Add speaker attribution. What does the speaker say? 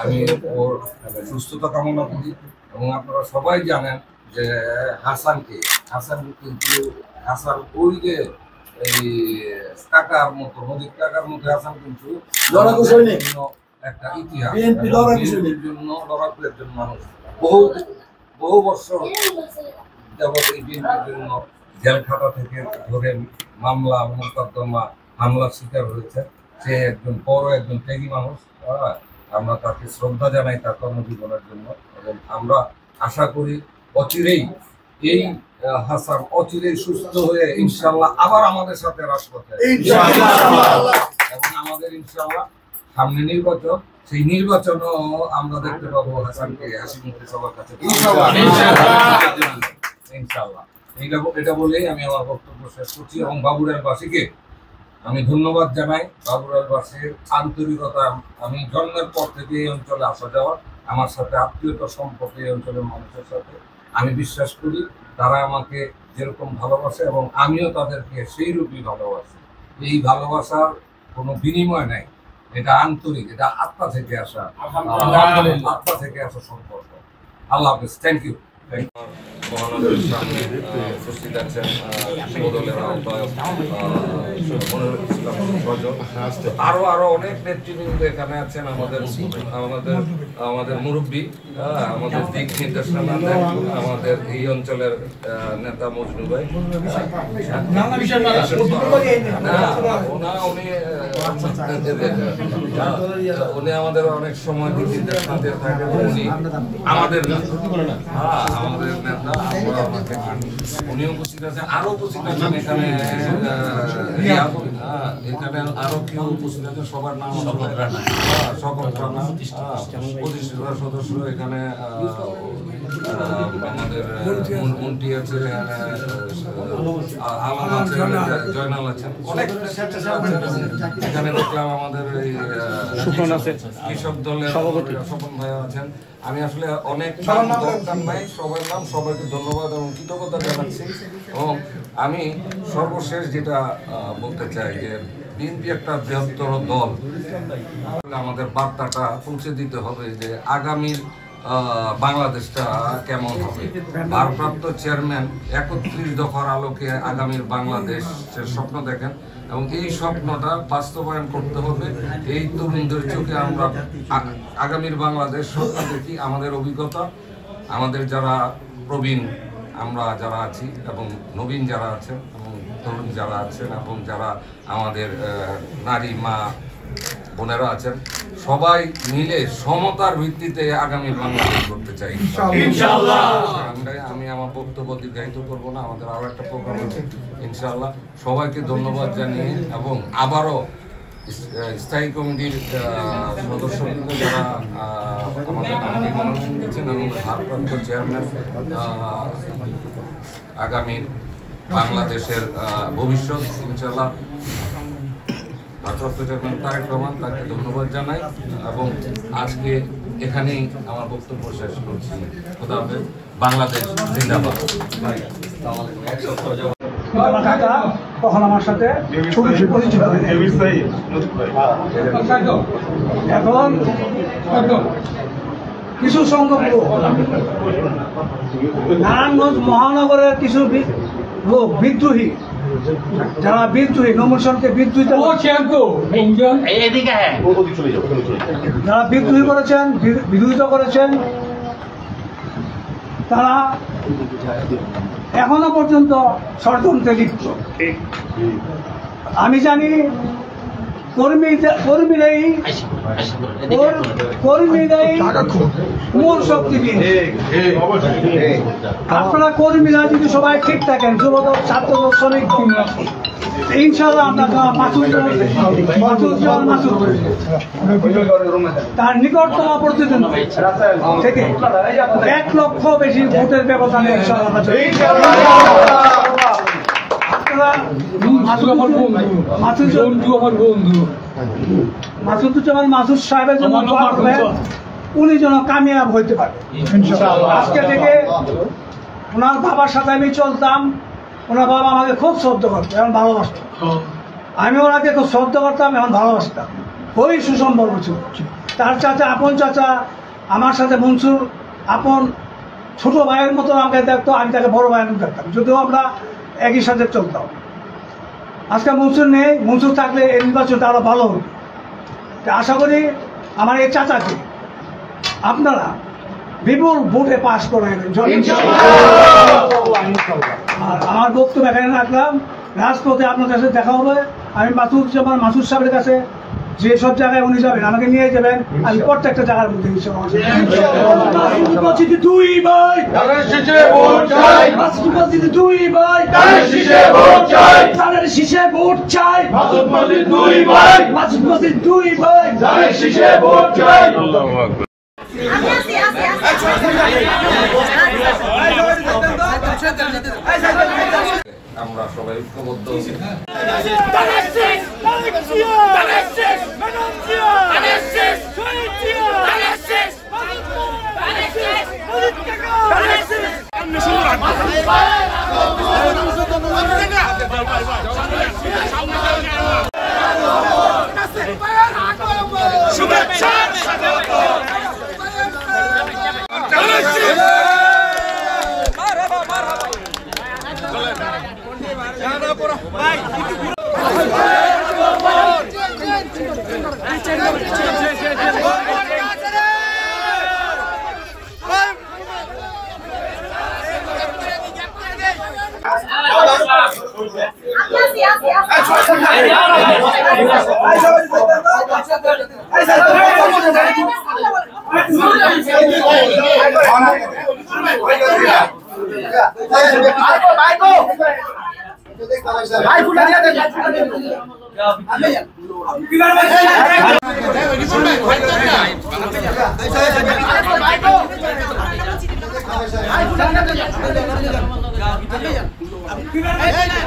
Speaker 1: আমি ওর সুস্থতা কামনা করি এবং আপনারা সবাই জানেন যে হাসান কিন্তু হাসান ওই যে এই টাকার মতো নদীর টাকার মধ্যে হাসান কিন্তু একটা ইতিহাস জন্য লড়াকু একজন মানুষ বহু বছর যাবত এই বিএনপির জন্য জেল খাটা থেকে ধরে মামলা মোকদ্দমা হামলার শিকার হয়েছে। সে একজন বড় একজন ত্যাগী মানুষ। আমরা তাকে শ্রদ্ধা জানাই তার কর্মজীবনের জন্য এবং আমরা আশা করি অচিরেই এই হাসান অচিরেই সুস্থ হয়ে ইনশাআল্লাহ আবার আমাদের সাথে রাজপথে এবং আমাদের ইনশাআল্লাহ সামনে নির্বাচন, সেই নির্বাচনও আমরা দেখতে পাবো হাসানকে হাসি মুখে সবার কাছে ইনশাআল্লাহ। এটা বলেই আমি আমার বক্তব্য শেষ করছি এবং বাবুরালবাসীকে আমি ধন্যবাদ জানাই। বাবুরালবাসীর আন্তরিকতা, আমি জন্মের পর থেকে এই অঞ্চলে আসা যাওয়া, আমার সাথে আত্মীয়তা সম্পর্কে এই অঞ্চলের মানুষের সাথে আমি বিশ্বাস করি তারা আমাকে যেরকম ভালোবাসে এবং আমিও তাদেরকে সেই রূপই ভালোবাসি। এই ভালোবাসার কোনো বিনিময় নাই, এটা আন্তরিক, এটা আত্মা থেকে আসা সম্পর্ক। আল্লাহ হাফেজ, থ্যাংক ইউ। মহানগরীর সামনে উপস্থিত আছেন যুবদলের আহ্বায়ক আরো অনেক নেতৃবৃন্দ এখানে আছেন। আমাদের মুরব্বী, আমাদের দিক নির্দেশনা দেন আমাদের এই অঞ্চলের নেতা মজনু ভাই। উনি আমাদের অনেক সময় দিক নির্দেশনা দিয়ে থাকেন। উনি আমাদের নেতা, উনি উপস্থিত আছেন, আরো উপস্থিত আছেন এখানে আরো কেউ উপস্থিত আছেন, সবার নাম সকল প্রতিষ্ঠিত সদস্য এখানে আমাদের মন্ত্রী আছে, আলম আছে, জয়নাল আছেন, অনেক এখানে দেখলাম আমাদের এই কৃষক দলের সভাপতি স্বপন ভাই আছেন। আমি আসলে অনেক দরকার নাই, সবার নাম সবাইকে ধন্যবাদ এবং কৃতজ্ঞতা জানাচ্ছি। এবং আমি সর্বশেষ যেটা বলতে চাই যে বিএনপি একটা বৃহত্তর দল, আমাদের বার্তাটা পৌঁছে দিতে হবে যে আগামীর বাংলাদেশটা কেমন হবে। ভারপ্রাপ্ত চেয়ারম্যান 31 দফার আলোকে আগামীর বাংলাদেশের স্বপ্ন দেখেন এবং এই স্বপ্নটা বাস্তবায়ন করতে হবে। এই তরুণদের চোখে আমরা আগামীর বাংলাদেশ স্বপ্ন দেখি। আমাদের অভিজ্ঞতা, আমাদের যারা প্রবীণ আমরা যারা আছি এবং নবীন যারা আছেন এবং তরুণ যারা আছেন এবং যারা আমাদের নারী মা বোনেরা আছেন, সবাই মিলে সমতার ভিত্তিতে আগামী বাংলাদেশ করতে চাই ইনশাআল্লাহ। আমি আমার বক্তব্য দীর্ঘায়িত করবো না, আমাদের আরো একটা প্রোগ্রাম আছে ইনশাআল্লাহ। সবাইকে ধন্যবাদ জানিয়ে এবং আবারও স্থায়ী কমিটির সদস্যবৃন্দ যারা আমাদের মনোনয়ন দিচ্ছেন এবং ভারপ্রাপ্ত চেয়ারম্যান আগামীর বাংলাদেশের ভবিষ্যৎ ইনশাআল্লাহ ভারপ্রাপ্ত চেয়ারম্যান তারেক রহমান, তাকে ধন্যবাদ জানাই এবং আজকে এখানেই আমার বক্তব্য শেষ করছি। খোদা হাফেজ, বাংলাদেশ জিন্দাবাদ।
Speaker 2: তখন আমার সাথে এখন কিছু সংখ্যক নারায়ণগঞ্জ মহানগরের কিছু লোক বিদ্রোহী, যারা বিদ্রোহী নমুসনকে যারা বিদ্রোহী করেছেন, বিরোধিতা করেছেন, তারা এখনো পর্যন্ত ষড়যন্ত্রে লিপ্ত। আমি জানি কর্মীরাই মূল শক্তি। আপনারা কর্মীরা যদি সবাই ঠিক থাকেন, যুবদল, ছাত্রদল, শ্রমিক, ইনশাআল্লাহ আমরা তার নিকটতম প্রতিদ্বন্দ্বী থেকে 1 লক্ষ বেশি ভোটের ব্যবধানে মাসুদুজ্জামান মাসুদ সাহেবের জন্য উনি যেন কামিয়াব হইতে পারে। আজকে থেকে ওনার বাবার সাথে আমি চলতাম, ওনার বাবা আমাকে খুব শ্রদ্ধা করতো, এখন ভালোবাসতাম। আমি ওনাকে খুব শ্রদ্ধা করতাম, এখন ভালোবাসতাম। ওই সুসম্পর্ক ছিল। তার চাচা, আপন চাচা আমার সাথে মনসুর আপন ছোট ভাইয়ের মতো আমাকে দেখতো, আমি তাকে বড় ভাইয়ের মতো দেখতাম, যদিও আমরা একই সাথে চলতাম। আজকে মনসুর নেই, মনসুর থাকলে এই নির্বাচনটা আরো ভালো হতো। আশা করি আমার এই চাচাকে আপনারা বিপুল ভোটে পাশ করেন। আর আমার বক্তব্য এখানে রাখলাম। রাজপথে আপনার কাছে দেখা হবে। আমি মাসুদ সাহেবের কাছে যে সব জায়গায় উনি যাবেন আমাকে নিয়ে যাবেন, আমি প্রত্যেকটা জায়গার মধ্যে দুই ভাই দুই ভাই শীষে ভোট চাই, দুই ভাই দুই ভাই শীষে ভোট চাই।
Speaker 1: আমরা সবাই ঐক্যবদ্ধ।
Speaker 3: Hey,